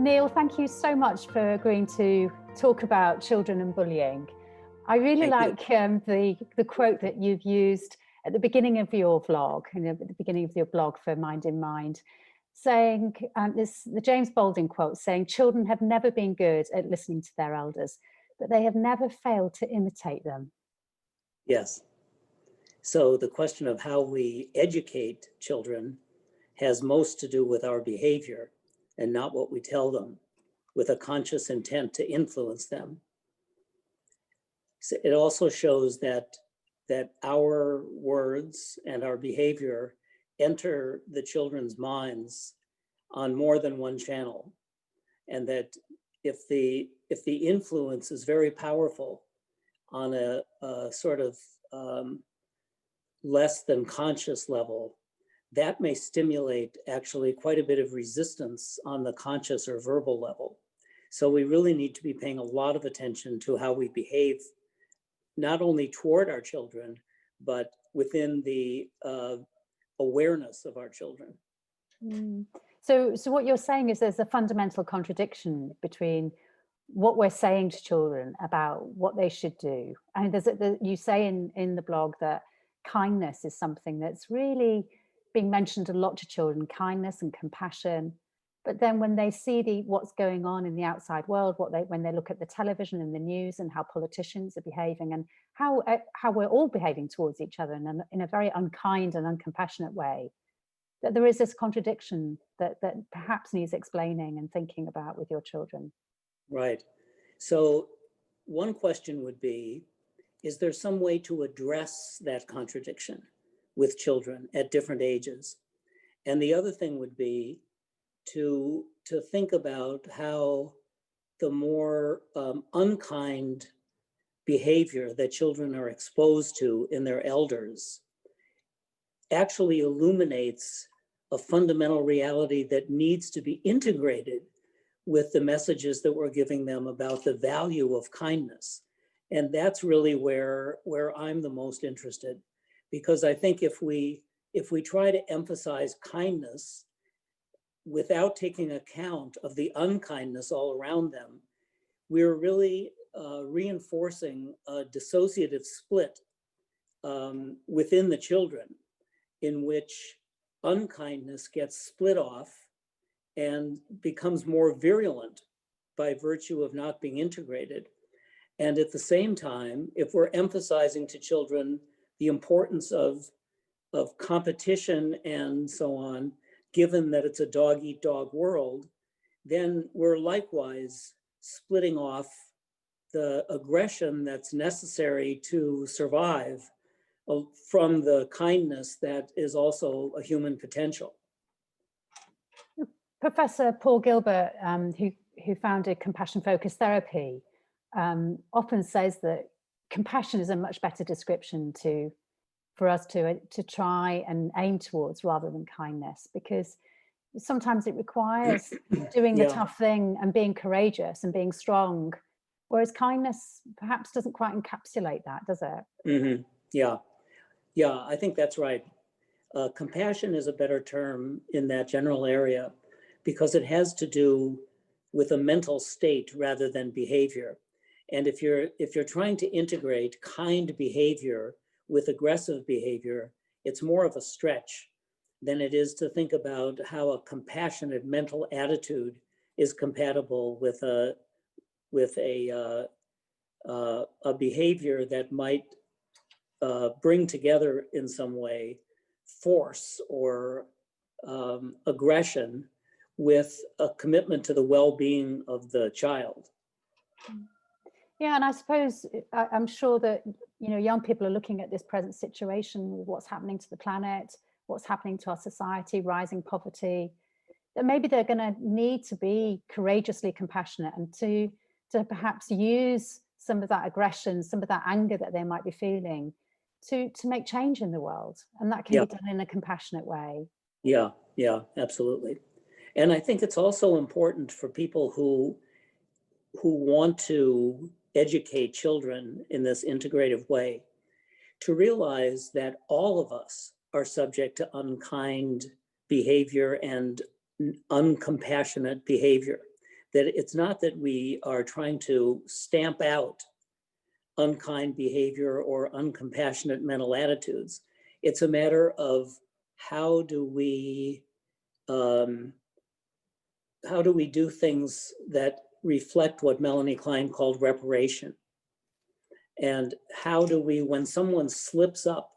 Neil, thank you so much for agreeing to talk about children and bullying. I really like the quote that you've used at the beginning of your vlog, at the beginning of your blog for Mind in Mind, saying, the James Baldwin quote saying, children have never been good at listening to their elders, but they have never failed to imitate them. Yes. So the question of how we educate children has most to do with our behavior and not what we tell them, with a conscious intent to influence them. So it also shows that our words and our behavior enter the children's minds on more than one channel, and that if the influence is very powerful on a sort of less than conscious level, that may stimulate actually quite a bit of resistance on the conscious or verbal level. So we really need to be paying a lot of attention to how we behave, not only toward our children, but within the awareness of our children. So what you're saying is there's a fundamental contradiction between what we're saying to children about what they should do. And you say in the blog that kindness is something that's really being mentioned a lot to children, kindness and compassion. But then when they see what's going on in the outside world, when they look at the television and the news and how politicians are behaving and how we're all behaving towards each other in a very unkind and uncompassionate way, that there is this contradiction that perhaps needs explaining and thinking about with your children. Right. So one question would be, is there some way to address that contradiction with children at different ages? And the other thing would be to think about how the more unkind behavior that children are exposed to in their elders actually illuminates a fundamental reality that needs to be integrated with the messages that we're giving them about the value of kindness. And that's really where I'm the most interested, because I think if we try to emphasize kindness without taking account of the unkindness all around them, we're really reinforcing a dissociative split within the children, in which unkindness gets split off and becomes more virulent by virtue of not being integrated. And at the same time, if we're emphasizing to children the importance of competition and so on, given that it's a dog-eat-dog world, then we're likewise splitting off the aggression that's necessary to survive from the kindness that is also a human potential. Professor Paul Gilbert, who founded compassion-focused therapy, often says that compassion is a much better description for us to try and aim towards rather than kindness, because sometimes it requires doing the tough thing and being courageous and being strong, whereas kindness perhaps doesn't quite encapsulate that, does it? Mm-hmm. Yeah, I think that's right. Compassion is a better term in that general area because it has to do with a mental state rather than behavior. And if you're trying to integrate kind behavior with aggressive behavior, it's more of a stretch than it is to think about how a compassionate mental attitude is compatible with a behavior that might bring together in some way force or aggression with a commitment to the well-being of the child. Yeah, and I suppose I'm sure that young people are looking at this present situation, what's happening to the planet, what's happening to our society, rising poverty, that maybe they're going to need to be courageously compassionate and to perhaps use some of that aggression, some of that anger that they might be feeling to make change in the world. And that can be done in a compassionate way. Yeah, absolutely. And I think it's also important for people who want to educate children in this integrative way to realize that all of us are subject to unkind behavior and uncompassionate behavior. that it's not that we are trying to stamp out unkind behavior or uncompassionate mental attitudes. It's a matter of how do we do things that reflect what Melanie Klein called reparation? And how do we, when someone slips up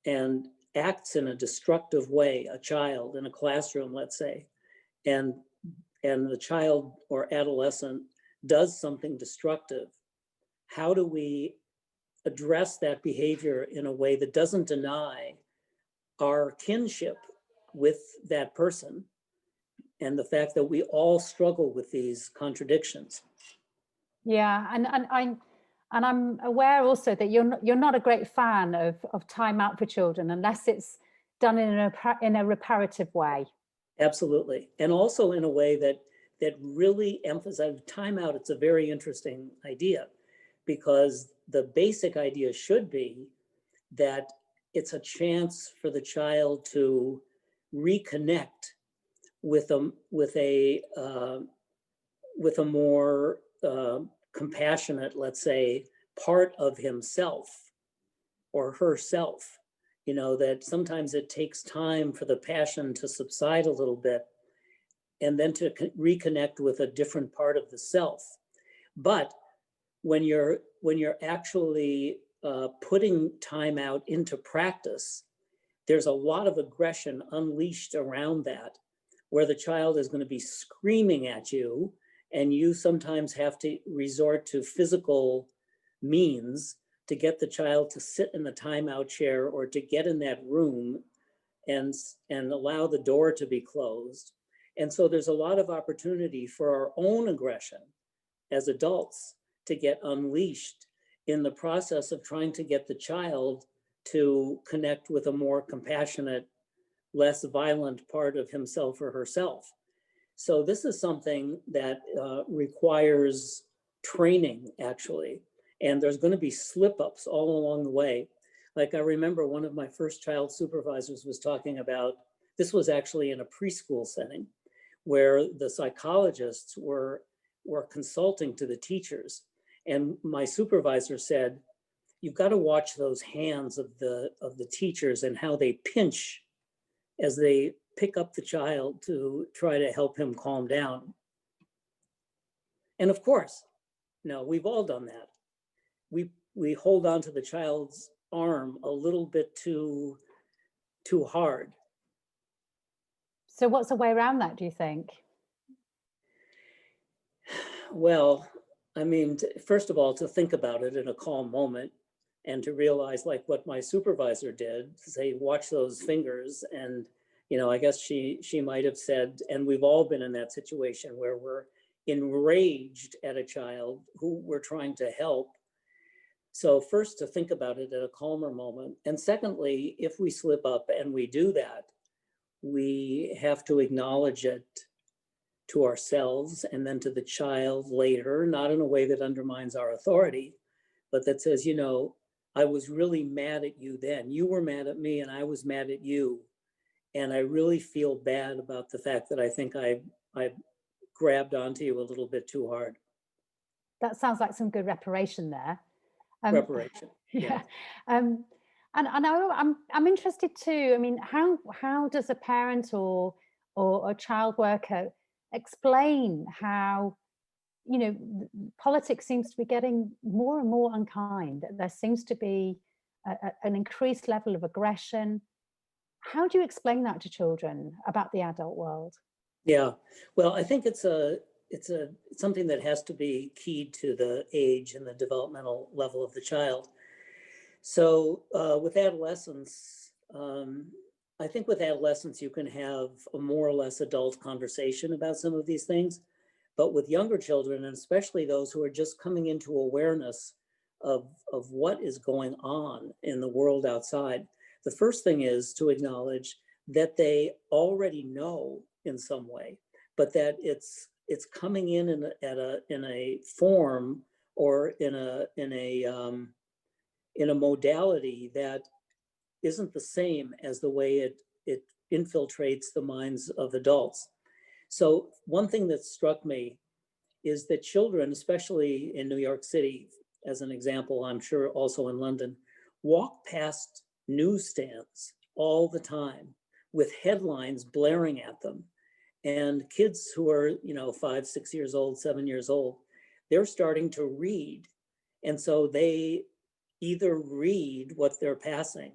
and acts in a destructive way, a child in a classroom, let's say, and the child or adolescent does something destructive, how do we address that behavior in a way that doesn't deny our kinship with that person and the fact that we all struggle with these contradictions? Yeah, and I'm aware also that you're not a great fan of time out for children unless it's done in a reparative way. Absolutely, and also in a way that really emphasizes time out. It's a very interesting idea, because the basic idea should be that it's a chance for the child to reconnect with a more compassionate, let's say, part of himself or herself. You know, that sometimes it takes time for the passion to subside a little bit and then to reconnect with a different part of the self. But when you're actually putting time out into practice, there's a lot of aggression unleashed around that, where the child is going to be screaming at you, and you sometimes have to resort to physical means to get the child to sit in the timeout chair or to get in that room and allow the door to be closed. And so there's a lot of opportunity for our own aggression as adults to get unleashed in the process of trying to get the child to connect with a more compassionate, less violent part of himself or herself. So this is something that requires training, actually. And there's going to be slip-ups all along the way. Like, I remember one of my first child supervisors was talking about, this was actually in a preschool setting, where the psychologists were consulting to the teachers. And my supervisor said, you've got to watch those hands of the teachers and how they pinch as they pick up the child to try to help him calm down. And of course, no, we've all done that. We hold on to the child's arm a little bit too hard. So what's a way around that, do you think? Well, I mean, first of all, to think about it in a calm moment and to realize, like what my supervisor did, to say, watch those fingers. And, you know, I guess she might have said, and we've all been in that situation where we're enraged at a child who we're trying to help. So first, to think about it at a calmer moment. And secondly, if we slip up and we do that, we have to acknowledge it to ourselves and then to the child later, not in a way that undermines our authority, but that says, you know, I was really mad at you then. You were mad at me and I was mad at you. And I really feel bad about the fact that I think I grabbed onto you a little bit too hard. That sounds like some good reparation there. Reparation. Yeah. And I'm interested too. I mean, how does a parent or a child worker explain how, you know, politics seems to be getting more and more unkind? There seems to be an increased level of aggression. How do you explain that to children about the adult world? Yeah, well, I think it's something that has to be keyed to the age and the developmental level of the child. So with adolescents, I think with adolescents, you can have a more or less adult conversation about some of these things. But with younger children, and especially those who are just coming into awareness of what is going on in the world outside, the first thing is to acknowledge that they already know in some way, but that it's coming in a form or in a modality that isn't the same as the way it infiltrates the minds of adults. So one thing that struck me is that children, especially in New York City, as an example, I'm sure also in London, walk past newsstands all the time with headlines blaring at them. And kids who are, 5, 6 years old, 7 years old, they're starting to read. And so they either read what they're passing,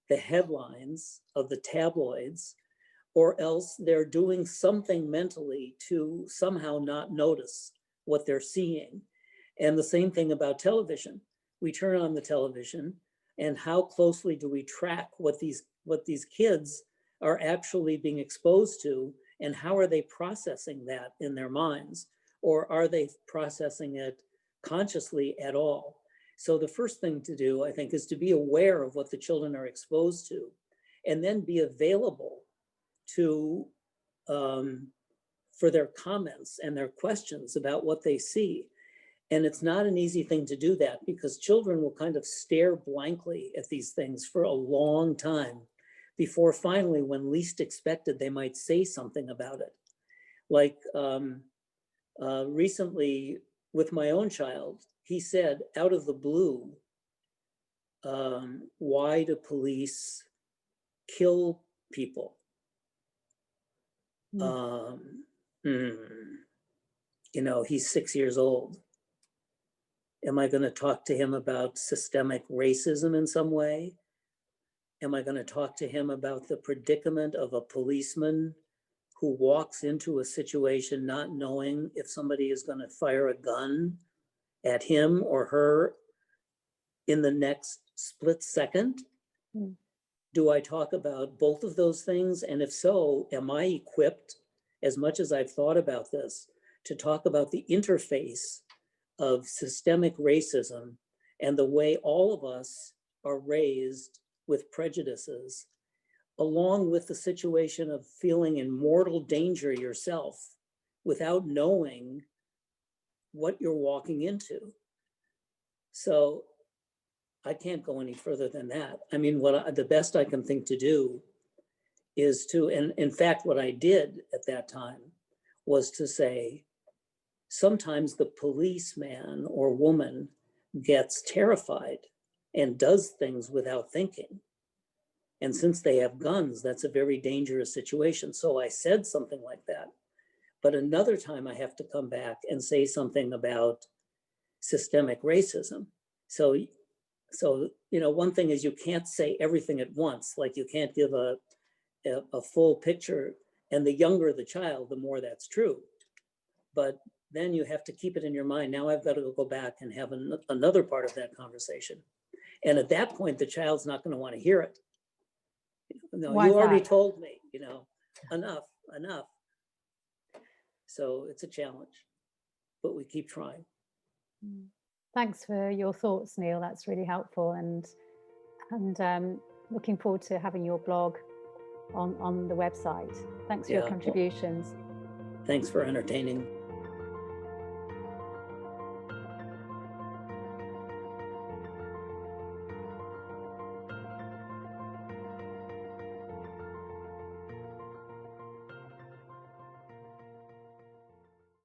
the headlines of the tabloids, or else they're doing something mentally to somehow not notice what they're seeing. And the same thing about television. We turn on the television, and how closely do we track what these kids are actually being exposed to, and how are they processing that in their minds? Or are they processing it consciously at all? So the first thing to do, I think, is to be aware of what the children are exposed to, and then be available to for their comments and their questions about what they see. And it's not an easy thing to do that, because children will kind of stare blankly at these things for a long time before finally, when least expected, they might say something about it. Like recently with my own child, he said out of the blue, why do police kill people? He's 6 years old. Am I going to talk to him about systemic racism in some way? Am I going to talk to him about the predicament of a policeman who walks into a situation not knowing if somebody is going to fire a gun at him or her in the next split second? Do I talk about both of those things? And if so, am I equipped, as much as I've thought about this, to talk about the interface of systemic racism and the way all of us are raised with prejudices, along with the situation of feeling in mortal danger yourself without knowing what you're walking into? So I can't go any further than that. I mean, the best I can think to do is to, and in fact, what I did at that time was to say, sometimes the policeman or woman gets terrified and does things without thinking. And since they have guns, that's a very dangerous situation. So I said something like that. But another time I have to come back and say something about systemic racism. So one thing is, you can't say everything at once. Like, you can't give a full picture. And the younger the child, the more that's true. But then you have to keep it in your mind. Now I've got to go back and have another part of that conversation. And at that point, the child's not going to want to hear it. No, you already told me, enough. So it's a challenge, but we keep trying. Thanks for your thoughts, Neil. That's really helpful, and looking forward to having your blog on the website. Thanks for your contributions. Thanks for entertaining.